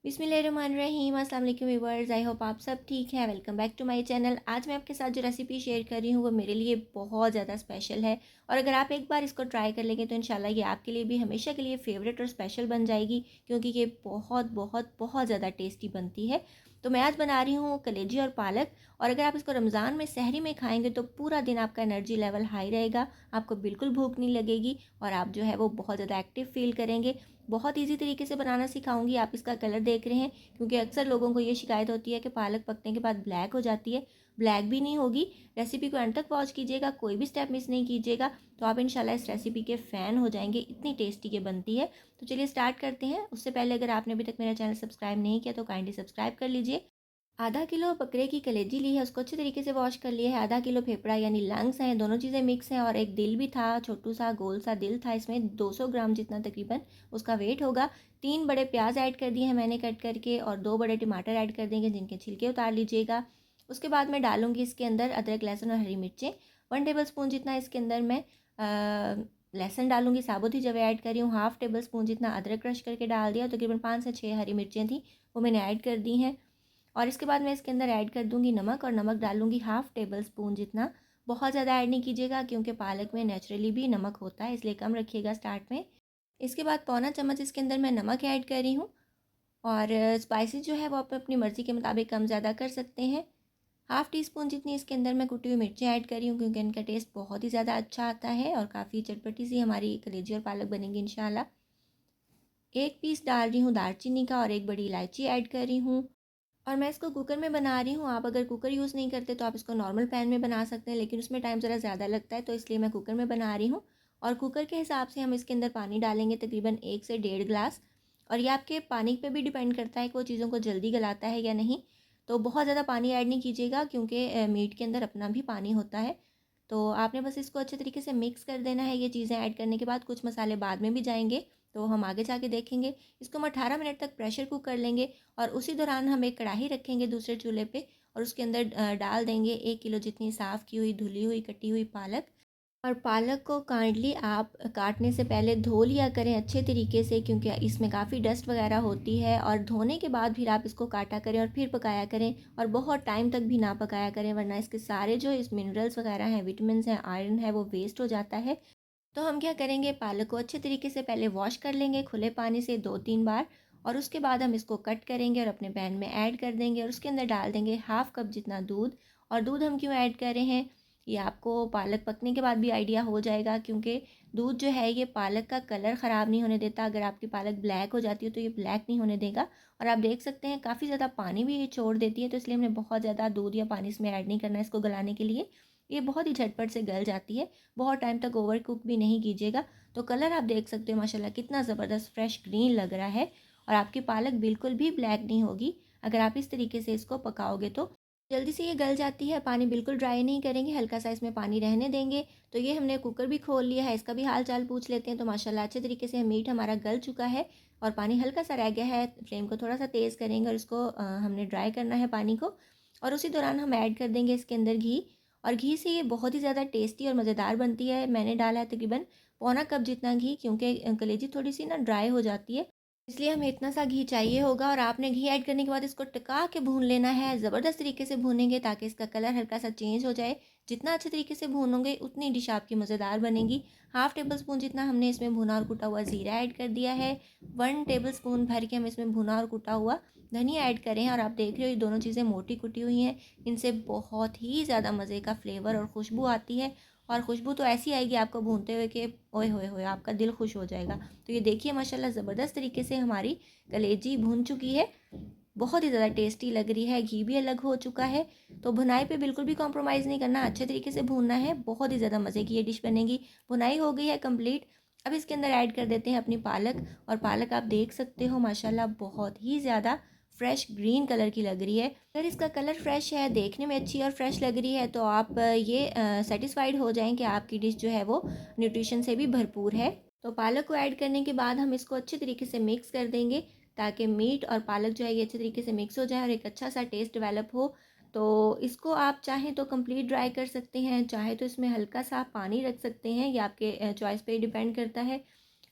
बिस्मिल्लाहिर्रहमानिर्रहीम। अस्सलाम वालेकुम व्यूअर्स, आई होप आप सब ठीक है। Welcome back to my channel. आज मैं आपके साथ जो रेसिपी शेयर कर रही हूँ वो मेरे लिए बहुत ज़्यादा स्पेशल है और अगर आप एक बार इसको ट्राई कर लेंगे तो इंशाल्लाह ये आपके लिए भी हमेशा के लिए फ़ेवरेट और स्पेशल बन जाएगी, क्योंकि ये बहुत बहुत बहुत ज़्यादा टेस्टी बनती है। तो मैं आज बना रही हूँ कलेजी और पालक, और अगर आप इसको रमज़ान में सहरी में खाएंगे तो पूरा दिन आपका एनर्जी लेवल हाई रहेगा, आपको बिल्कुल भूख नहीं लगेगी और आप जो है वो बहुत ज़्यादा एक्टिव फील करेंगे। बहुत इजी तरीके से बनाना सिखाऊंगी। आप इसका कलर देख रहे हैं, क्योंकि अक्सर लोगों को ये शिकायत होती है कि पालक पकने के बाद ब्लैक हो जाती है। ब्लैक भी नहीं होगी। रेसिपी को एंड तक वॉच कीजिएगा, कोई भी स्टेप मिस नहीं कीजिएगा, तो आप इंशाल्लाह इस रेसिपी के फ़ैन हो जाएंगे। इतनी टेस्टी ये बनती है। तो चलिए स्टार्ट करते हैं। उससे पहले अगर आपने अभी तक मेरा चैनल सब्सक्राइब नहीं किया तो काइंडली सब्सक्राइब कर लीजिए। आधा किलो बकरे की कलेजी ली है, उसको अच्छे तरीके से वॉश कर लिया है। आधा किलो फेफड़ा यानी लंग्स हैं, दोनों चीज़ें मिक्स हैं, और एक दिल भी था, छोटू सा गोल सा दिल था। इसमें 200 ग्राम जितना तकरीबन उसका वेट होगा। 3 बड़े प्याज ऐड कर दिए हैं मैंने कट करके, और 2 बड़े टमाटर ऐड कर देंगे जिनके छिलके उतार लीजिएगा। उसके बाद मैं डालूंगी इसके अंदर अदरक लहसुन और हरी मिर्चें। 1 टेबल स्पून जितना इसके अंदर मैं लहसुन डालूंगी, साबुत ही जब ऐड कर रही हूँ। 1/2 टेबल स्पून जितना अदरक क्रश करके डाल दिया। तकरीबन 5 से 6 हरी मिर्चें थी, वो मैंने ऐड कर दी हैं। और इसके बाद मैं इसके अंदर ऐड कर दूंगी नमक, और नमक डालूंगी 1/2 टेबल स्पून जितना। बहुत ज़्यादा ऐड नहीं कीजिएगा, क्योंकि पालक में नेचुरली भी नमक होता है, इसलिए कम रखिएगा स्टार्ट में। इसके बाद पौना चम्मच इसके अंदर मैं नमक ऐड कर रही हूँ। और स्पाइसेस जो है वो आप अपनी मर्ज़ी के मुताबिक कम ज़्यादा कर सकते हैं। 1/2 टी स्पून जितनी इसके अंदर मैं कुटी हुई मिर्चें ऐड कर रही हूँ, क्योंकि इनका टेस्ट बहुत ही ज़्यादा अच्छा आता है और काफ़ी चटपटी सी हमारी कलेजी और पालक बनेगी इंशाल्लाह। 1 पीस डाल रही हूँ दालचीनी का, और 1 बड़ी इलायची ऐड कर रही हूँ। और मैं इसको कुकर में बना रही हूँ। आप अगर कुकर यूज़ नहीं करते तो आप इसको नॉर्मल पैन में बना सकते हैं, लेकिन उसमें टाइम ज़रा ज़्यादा लगता है, तो इसलिए मैं कुकर में बना रही हूँ। और कुकर के हिसाब से हम इसके अंदर पानी डालेंगे, तकरीबन 1 से 1.5 गिलास। और ये आपके पानी पे भी डिपेंड करता है कि वो चीज़ों को जल्दी गलाता है या नहीं। तो बहुत ज़्यादा पानी ऐड नहीं कीजिएगा, क्योंकि मीट के अंदर अपना भी पानी होता है। तो आपने बस इसको अच्छे तरीके से मिक्स कर देना है। ये चीज़ें ऐड करने के बाद कुछ मसाले बाद में भी जाएंगे, तो हम आगे जाके देखेंगे। इसको हम 18 मिनट तक प्रेशर कुक कर लेंगे, और उसी दौरान हम एक कढ़ाई रखेंगे दूसरे चूल्हे पे, और उसके अंदर डाल देंगे 1 किलो जितनी साफ़ की हुई धुली हुई कटी हुई पालक। और पालक को काइंडली आप काटने से पहले धो लिया करें अच्छे तरीके से, क्योंकि इसमें काफ़ी डस्ट वगैरह होती है, और धोने के बाद फिर आप इसको काटा करें और फिर पकाया करें, और बहुत टाइम तक भी ना पकाया करें, वरना इसके सारे जो इस मिनरल्स वगैरह हैं, विटामिन्स हैं, आयरन है, वो वेस्ट हो जाता है। तो हम क्या करेंगे, पालक को अच्छे तरीके से पहले वॉश कर लेंगे खुले पानी से 2-3 बार, और उसके बाद हम इसको कट करेंगे और अपने पैन में ऐड कर देंगे, और उसके अंदर डाल देंगे 1/2 कप जितना दूध। और दूध हम क्यों ऐड कर रहे हैं, ये आपको पालक पकने के बाद भी आइडिया हो जाएगा, क्योंकि दूध जो है ये पालक का कलर ख़राब नहीं होने देता। अगर आपकी पालक ब्लैक हो जाती है तो ये ब्लैक नहीं होने देगा। और आप देख सकते हैं काफ़ी ज़्यादा पानी भी ये छोड़ देती है, तो इसलिए हमने बहुत ज़्यादा दूध या पानी इसमें ऐड नहीं करना है इसको गलाने के लिए। ये बहुत ही झटपट से गल जाती है। बहुत टाइम तक ओवर कुक भी नहीं कीजिएगा। तो कलर आप देख सकते हो माशाल्लाह कितना ज़बरदस्त फ्रेश ग्रीन लग रहा है, और आपकी पालक बिल्कुल भी ब्लैक नहीं होगी अगर आप इस तरीके से इसको पकाओगे तो। जल्दी से ये गल जाती है। पानी बिल्कुल ड्राई नहीं करेंगे, हल्का सा इसमें पानी रहने देंगे। तो ये हमने कुकर भी खोल लिया है, इसका भी हाल चाल पूछ लेते हैं। तो माशाल्लाह अच्छे तरीके से मीट हमारा गल चुका है, और पानी हल्का सा रह गया है। फ्लेम को थोड़ा सा तेज़ करेंगे, और इसको हमने ड्राई करना है पानी को। और उसी दौरान हम ऐड कर देंगे इसके अंदर घी। और घी से ये बहुत ही ज़्यादा टेस्टी और मज़ेदार बनती है। मैंने डाला है तकरीबन पौना कप जितना घी, क्योंकि कलेजी थोड़ी सी ना ड्राई हो जाती है, इसलिए हमें इतना सा घी चाहिए होगा। और आपने घी ऐड करने के बाद इसको टिका के भून लेना है, ज़बरदस्त तरीके से भूनेंगे ताकि इसका कलर हल्का सा चेंज हो जाए। जितना अच्छे तरीके से भूनोगे उतनी डिश आपकी मज़ेदार बनेगी। 1/2 टेबल स्पून जितना हमने इसमें भुना और कुटा हुआ ज़ीरा ऐड कर दिया है। 1 टेबल स्पून भर के हम इसमें भुना और कुटा हुआ धनिया ऐड करें, और आप देख रहे हो ये दोनों चीज़ें मोटी कुटी हुई हैं। इनसे बहुत ही ज़्यादा मज़े का फ्लेवर और खुशबू आती है, और खुशबू तो ऐसी आएगी आपको भूनते हुए कि ओए होए होए आपका दिल खुश हो जाएगा। तो ये देखिए माशाल्लाह ज़बरदस्त तरीके से हमारी कलेजी भून चुकी है। बहुत ही ज़्यादा टेस्टी लग रही है, घी भी अलग हो चुका है। तो भुनाई पे बिल्कुल भी कॉम्प्रोमाइज़ नहीं करना, अच्छे तरीके से भूनना है। बहुत ही ज़्यादा मज़े की ये डिश बनेगी। भुनाई हो गई है कंप्लीट। अब इसके अंदर ऐड कर देते हैं अपनी पालक, और पालक आप देख सकते हो माशाल्लाह बहुत ही ज़्यादा फ्रेश ग्रीन कलर की लग रही है। अगर इसका कलर फ्रेश है, देखने में अच्छी और फ्रेश लग रही है, तो आप ये सेटिस्फाइड हो जाएं कि आपकी डिश जो है वो न्यूट्रिशन से भी भरपूर है। तो पालक को ऐड करने के बाद हम इसको अच्छे तरीके से मिक्स कर देंगे, ताकि मीट और पालक जो है ये अच्छे तरीके से मिक्स हो जाए और एक अच्छा सा टेस्ट डेवलप हो। तो इसको आप चाहें तो कंप्लीट ड्राई कर सकते हैं, चाहे तो इसमें हल्का सा पानी रख सकते हैं, ये आपके चॉइस पे डिपेंड करता है।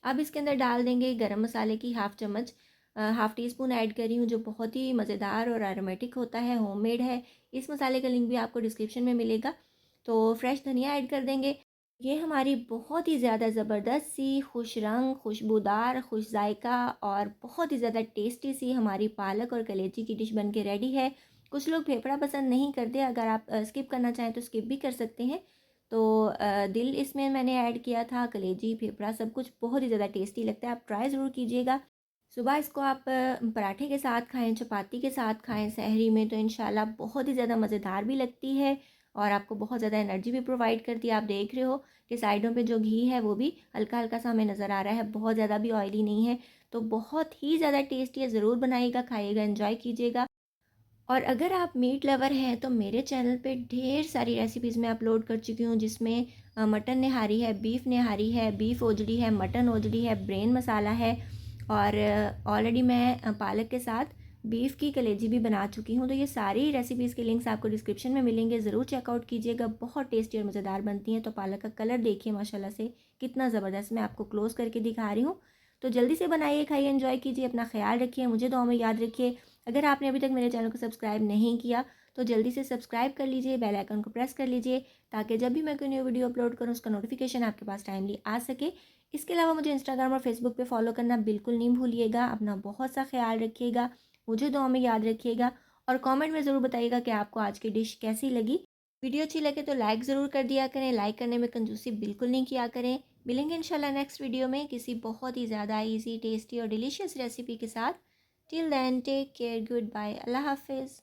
अब इसके अंदर डाल देंगे गरम मसाले की 1/2 चम्मच, हाफ़ टी स्पून ऐड कर रही हूँ, जो बहुत ही मज़ेदार और एरोमेटिक होता है, होममेड है। इस मसाले का लिंक भी आपको डिस्क्रिप्शन में मिलेगा। तो फ्रेश धनिया ऐड कर देंगे। ये हमारी बहुत ही ज़्यादा ज़बरदस्त सी खुश रंग, खुशबूदार, खुश जायका और बहुत ही ज़्यादा टेस्टी सी हमारी पालक और कलेजी की डिश बन के रेडी है। कुछ लोग फेफड़ा पसंद नहीं करते, अगर आप स्किप करना चाहें तो स्किप भी कर सकते हैं। तो दिल इसमें मैंने ऐड किया था, कलेजी, फेफड़ा सब कुछ बहुत ही ज़्यादा टेस्टी लगता है, आप ट्राई ज़रूर कीजिएगा। सुबह इसको आप पराठे के साथ खाएँ, चपाती के साथ खाएँ, सहरी में तो इंशाल्लाह बहुत ही ज़्यादा मज़ेदार भी लगती है और आपको बहुत ज़्यादा एनर्जी भी प्रोवाइड करती है। आप देख रहे हो कि साइडों पे जो घी है वो भी हल्का-हल्का सा हमें नज़र आ रहा है, बहुत ज़्यादा भी ऑयली नहीं है। तो बहुत ही ज़्यादा टेस्टी है, ज़रूर बनाइएगा, खाइएगा, एन्जॉय कीजिएगा। और अगर आप मीट लवर हैं तो मेरे चैनल पे ढेर सारी रेसिपीज़ मैं अपलोड कर चुकी हूँ, जिसमें मटन निहारी है, बीफ निहारी है, बीफ ओजड़ी है, मटन ओजड़ी है, ब्रेन मसाला है और ऑलरेडी मैं पालक के साथ बीफ की कलेजी भी बना चुकी हूँ। तो ये सारी रेसिपीज़ के लिंक्स आपको डिस्क्रिप्शन में मिलेंगे, ज़रूर चेकआउट कीजिएगा, बहुत टेस्टी और मज़ेदार बनती हैं। तो पालक का कलर देखिए माशाल्लाह से कितना ज़बरदस्त, मैं आपको क्लोज़ करके दिखा रही हूँ। तो जल्दी से बनाइए, खाइए, एंजॉय कीजिए, अपना ख्याल रखिए, मुझे दुआ में याद रखिए। अगर आपने अभी तक मेरे चैनल को सब्सक्राइब नहीं किया तो जल्दी से सब्सक्राइब कर लीजिए, बेल आइकन को प्रेस कर लीजिए, ताकि जब भी मैं कोई न्यू वीडियो अपलोड करूँ उसका नोटिफिकेशन आपके पास टाइमली आ सके। इसके अलावा मुझे इंस्टाग्राम और फेसबुक पे फॉलो करना बिल्कुल नहीं भूलिएगा। अपना बहुत सा ख्याल रखिएगा, मुझे दुआ में याद रखिएगा और कमेंट में ज़रूर बताइएगा कि आपको आज की डिश कैसी लगी। वीडियो अच्छी लगे तो लाइक ज़रूर कर दिया करें, लाइक करने में कंजूसी बिल्कुल नहीं किया करें। मिलेंगे इंशाल्लाह नेक्स्ट वीडियो में किसी बहुत ही ज़्यादा ईजी, टेस्टी और डिलीशियस रेसिपी के साथ। Till then take care, goodbye, अल्लाह हाफिज़।